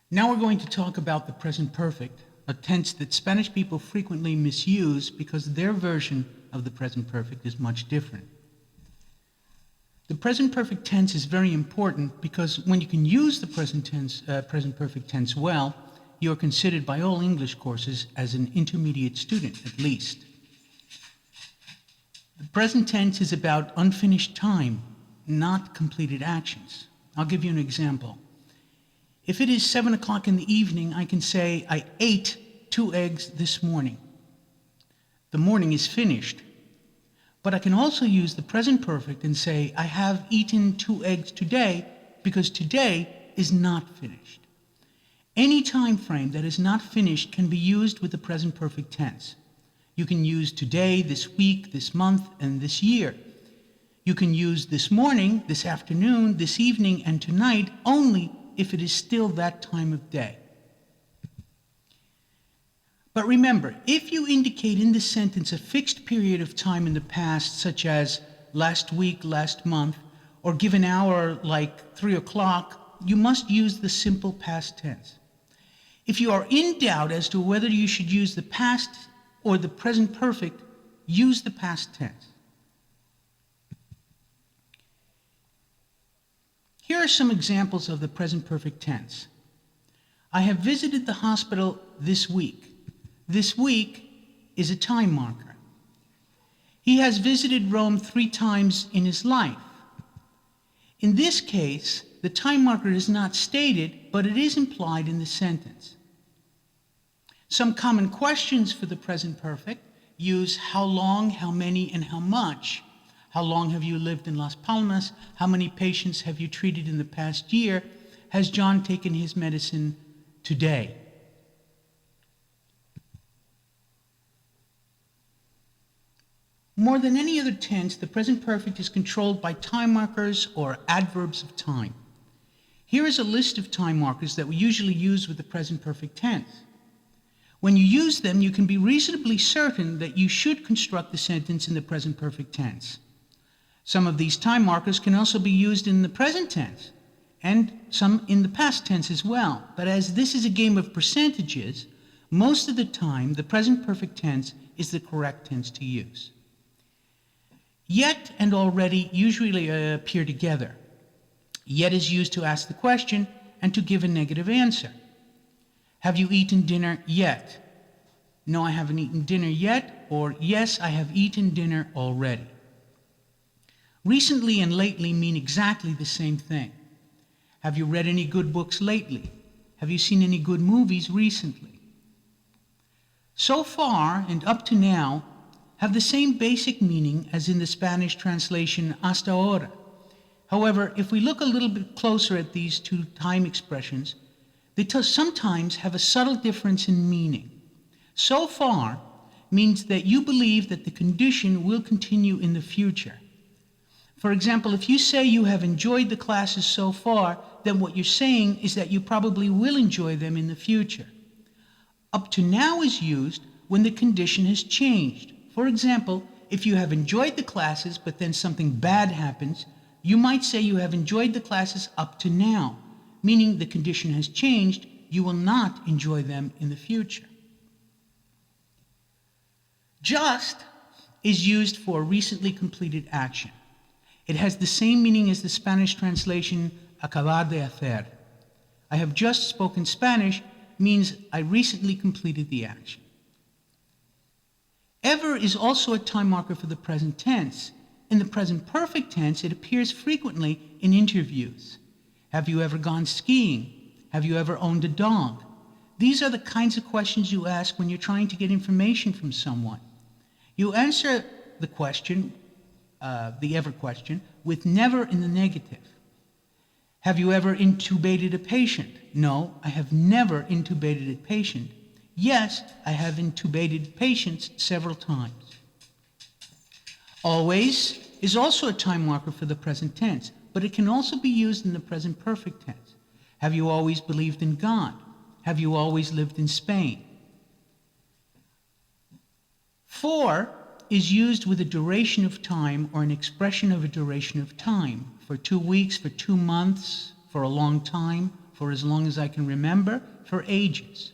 Now we're going to talk about the present perfect, a tense that Spanish people frequently misuse because their version of the present perfect is much different. The present perfect tense is very important because when you can use the present perfect tense well, you are considered by all English courses as an intermediate student at least. The present tense is about unfinished time, not completed actions. I'll give you an example. If it is 7 o'clock in the evening, I can say, I ate 2 eggs this morning. The morning is finished. But I can also use the present perfect and say, I have eaten 2 eggs today, because today is not finished. Any time frame that is not finished can be used with the present perfect tense. You can use today, this week, this month, and this year. You can use this morning, this afternoon, this evening, and tonight only if it is still that time of day. But remember, if you indicate in this sentence a fixed period of time in the past, such as last week, last month, or give an hour like 3 o'clock, you must use the simple past tense. If you are in doubt as to whether you should use the past or the present perfect, use the past tense. Here are some examples of the present perfect tense. I have visited the hospital this week. This week is a time marker. He has visited Rome 3 times in his life. In this case, the time marker is not stated, but it is implied in the sentence. Some common questions for the present perfect use how long, how many, and how much. How long have you lived in Las Palmas? How many patients have you treated in the past year? Has John taken his medicine today? More than any other tense, the present perfect is controlled by time markers or adverbs of time. Here is a list of time markers that we usually use with the present perfect tense. When you use them, you can be reasonably certain that you should construct the sentence in the present perfect tense. Some of these time markers can also be used in the present tense, and some in the past tense as well. But as this is a game of percentages, most of the time the present perfect tense is the correct tense to use. Yet and already usually appear together. Yet is used to ask the question and to give a negative answer. Have you eaten dinner yet? No, I haven't eaten dinner yet, or yes, I have eaten dinner already. Recently and lately mean exactly the same thing. Have you read any good books lately? Have you seen any good movies recently? So far and up to now have the same basic meaning as in the Spanish translation hasta ahora. However, if we look a little bit closer at these 2 time expressions, they sometimes have a subtle difference in meaning. So far means that you believe that the condition will continue in the future. For example, if you say you have enjoyed the classes so far, then what you're saying is that you probably will enjoy them in the future. Up to now is used when the condition has changed. For example, if you have enjoyed the classes but then something bad happens, you might say you have enjoyed the classes up to now, meaning the condition has changed, you will not enjoy them in the future. Just is used for a recently completed action. It has the same meaning as the Spanish translation acabar de hacer. I have just spoken Spanish means I recently completed the action. Ever is also a time marker for the present tense. In the present perfect tense, it appears frequently in interviews. Have you ever gone skiing? Have you ever owned a dog? These are the kinds of questions you ask when you're trying to get information from someone. You answer the question, the ever question, with never in the negative. Have you ever intubated a patient? No, I have never intubated a patient. Yes, I have intubated patients several times. Always is also a time marker for the present tense, but it can also be used in the present perfect tense. Have you always believed in God? Have you always lived in Spain? For is used with a duration of time or an expression of a duration of time. For 2 weeks, for 2 months, for a long time, for as long as I can remember, for ages.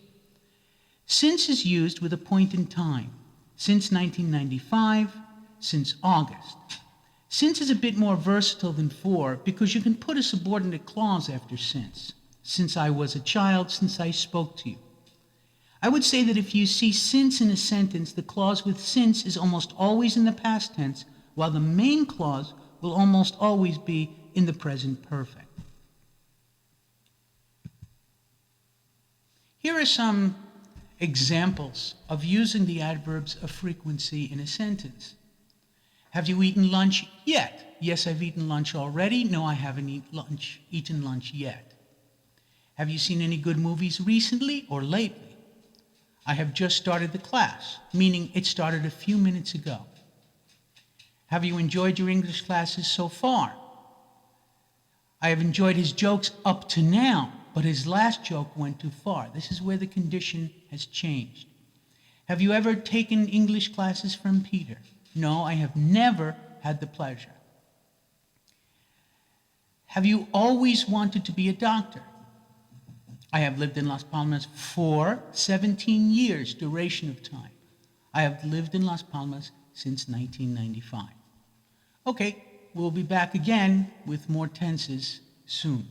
Since is used with a point in time, since 1995, since August. Since is a bit more versatile than for because you can put a subordinate clause after since I was a child, since I spoke to you. I would say that if you see since in a sentence, the clause with since is almost always in the past tense, while the main clause will almost always be in the present perfect. Here are some examples of using the adverbs of frequency in a sentence. Have you eaten lunch yet? Yes, I've eaten lunch already. No, I haven't eaten lunch yet. Have you seen any good movies recently or lately? I have just started the class, meaning it started a few minutes ago. Have you enjoyed your English classes so far? I have enjoyed his jokes up to now, but his last joke went too far. This is where the condition has changed. Have you ever taken English classes from Peter? No, I have never had the pleasure. Have you always wanted to be a doctor? I have lived in Las Palmas for 17 years, duration of time. I have lived in Las Palmas since 1995. Okay, we'll be back again with more tenses soon.